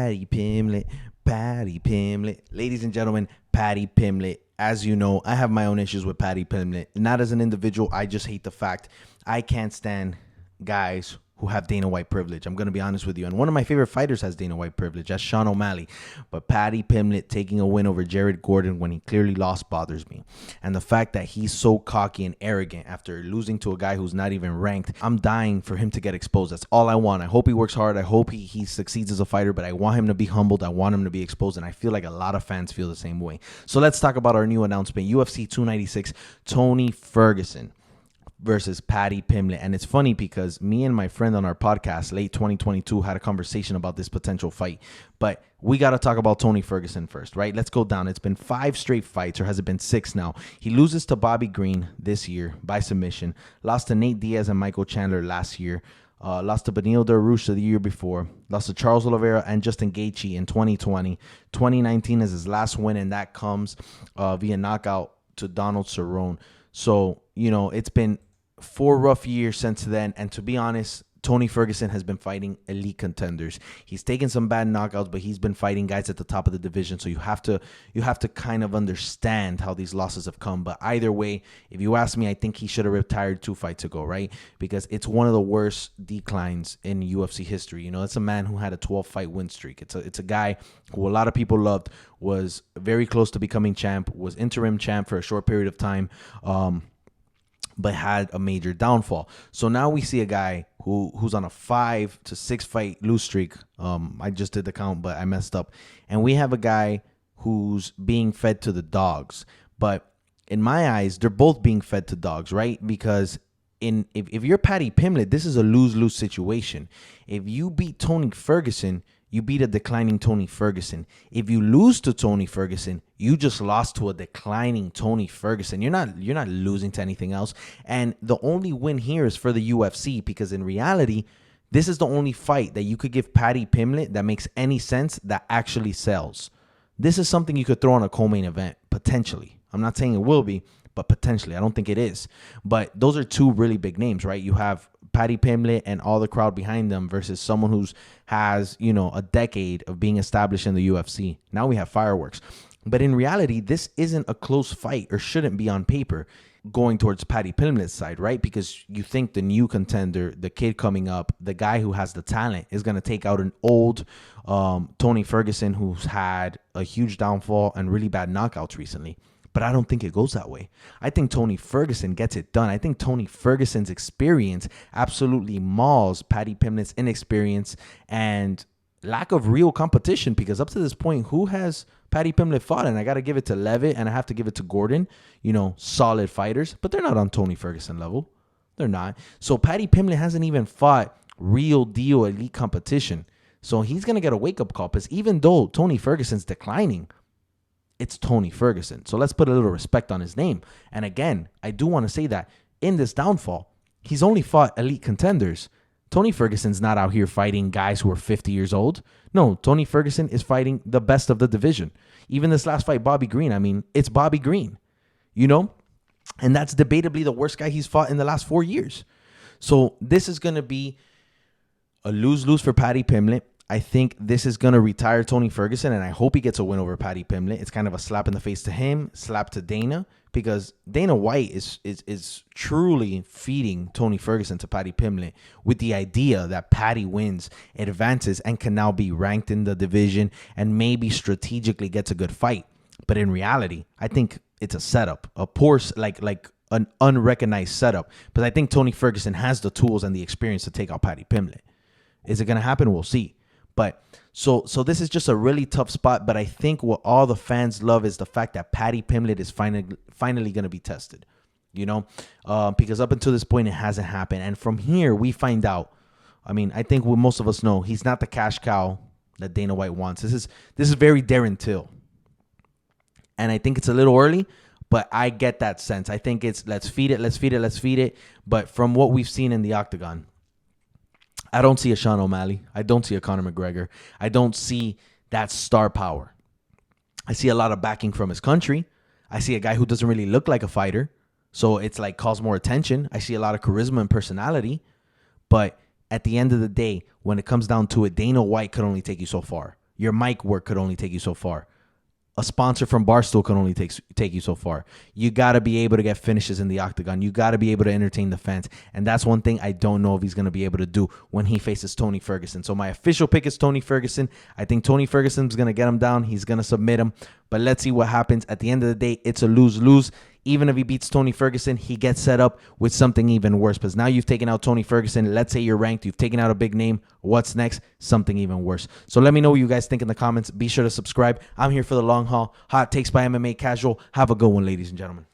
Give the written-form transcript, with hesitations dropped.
Paddy Pimblett, Paddy Pimblett. Ladies and gentlemen, Paddy Pimblett. As you know, I have my own issues with Paddy Pimblett. Not as an individual, I just hate the fact I can't stand guys who have Dana White privilege. I'm going to be honest with you. And one of my favorite fighters has Dana White privilege. That's Sean O'Malley. But Paddy Pimblett taking a win over Jared Gordon when he clearly lost bothers me. And the fact that he's so cocky and arrogant after losing to a guy who's not even ranked, I'm dying for him to get exposed. That's all I want. I hope he works hard. I hope he succeeds as a fighter, but I want him to be humbled. I want him to be exposed. And I feel like a lot of fans feel the same way. So let's talk about our new announcement. UFC 296, Tony Ferguson versus Paddy Pimblett. And it's funny because me and my friend on our podcast, late 2022, had a conversation about this potential fight. But we got to talk about Tony Ferguson first, right? Let's go down. It's been 5 straight fights, or has it been 6 now? He loses to Bobby Green this year by submission. Lost to Nate Diaz and Michael Chandler last year. Lost to Beneil Dariush the year before. Lost to Charles Oliveira and Justin Gaethje in 2020. 2019 is his last win, and that comes via knockout to Donald Cerrone. So, you know, it's been 4 rough years since then. And to be honest, Tony Ferguson has been fighting elite contenders. He's taken some bad knockouts, but he's been fighting guys at the top of the division. So you have to kind of understand how these losses have come. But either way, if you ask me, I think he should have retired 2 fights ago, right? Because it's one of the worst declines in UFC history. You know, it's a man who had a 12-fight win streak. It's a guy who a lot of people loved, was very close to becoming champ, was interim champ for a short period of time, but had a major downfall. So now we see a guy who's on a 5 to 6 fight lose streak. I just did the count, but I messed up. And we have a guy who's being fed to the dogs. But in my eyes, they're both being fed to dogs, right? Because if you're Paddy Pimblett, this is a lose-lose situation. If you beat Tony Ferguson, you beat a declining Tony Ferguson. If you lose to Tony Ferguson, you just lost to a declining Tony Ferguson. You're not losing to anything else. And the only win here is for the UFC, because in reality, this is the only fight that you could give Paddy Pimblett that makes any sense, that actually sells. This is something you could throw on a co-main event, potentially. I'm not saying it will be, but potentially. I don't think it is. But those are 2 really big names, right? You have Paddy Pimblett and all the crowd behind them versus someone who's has, you know, a decade of being established in the UFC. Now we have fireworks. But in reality, this isn't a close fight, or shouldn't be on paper, going towards Paddy Pimblett's side, right? Because you think the new contender, the kid coming up, the guy who has the talent, is going to take out an old Tony Ferguson who's had a huge downfall and really bad knockouts recently. But I don't think it goes that way. I think Tony Ferguson gets it done. I think Tony Ferguson's experience absolutely mauls Paddy Pimblett's inexperience and lack of real competition, because up to this point, who has Paddy Pimblett fought? And I got to give it to Levitt, and I have to give it to Gordon. You know, solid fighters, but they're not on Tony Ferguson level. They're not. So Paddy Pimblett hasn't even fought real deal elite competition. So he's going to get a wake-up call, because even though Tony Ferguson's declining, it's Tony Ferguson. So let's put a little respect on his name. And again, I do want to say that in this downfall, he's only fought elite contenders. Tony Ferguson's not out here fighting guys who are 50 years old. No, Tony Ferguson is fighting the best of the division. Even this last fight, Bobby Green, I mean, it's Bobby Green, you know? And that's debatably the worst guy he's fought in the last 4 years. So this is going to be a lose-lose for Paddy Pimblett. I think this is going to retire Tony Ferguson, and I hope he gets a win over Paddy Pimblett. It's kind of a slap in the face to him, slap to Dana, because Dana White is truly feeding Tony Ferguson to Paddy Pimblett with the idea that Paddy wins, advances, and can now be ranked in the division and maybe strategically gets a good fight. But in reality, I think it's a setup, a poor, like an unrecognized setup. But I think Tony Ferguson has the tools and the experience to take out Paddy Pimblett. Is it going to happen? We'll see. But so this is just a really tough spot. But I think what all the fans love is the fact that Paddy Pimblett is finally going to be tested, you know, because up until this point, it hasn't happened. And from here, we find out. I mean, I think what most of us know, he's not the cash cow that Dana White wants. This is very Darren Till. And I think it's a little early, but I get that sense. I think it's let's feed it. But from what we've seen in the octagon, I don't see a Sean O'Malley. I don't see a Conor McGregor. I don't see that star power. I see a lot of backing from his country. I see a guy who doesn't really look like a fighter, so it's like calls more attention. I see a lot of charisma and personality. But at the end of the day, when it comes down to it, Dana White could only take you so far. Your mic work could only take you so far. A sponsor from Barstool can only take you so far. You got to be able to get finishes in the octagon. You got to be able to entertain the fans. And that's one thing I don't know if he's going to be able to do when he faces Tony Ferguson. So my official pick is Tony Ferguson. I think Tony Ferguson's going to get him down. He's going to submit him. But let's see what happens. At the end of the day, it's a lose-lose. Even if he beats Tony Ferguson, he gets set up with something even worse. Because now you've taken out Tony Ferguson. Let's say you're ranked. You've taken out a big name. What's next? Something even worse. So let me know what you guys think in the comments. Be sure to subscribe. I'm here for the long haul. Hot takes by MMA Casual. Have a good one, ladies and gentlemen.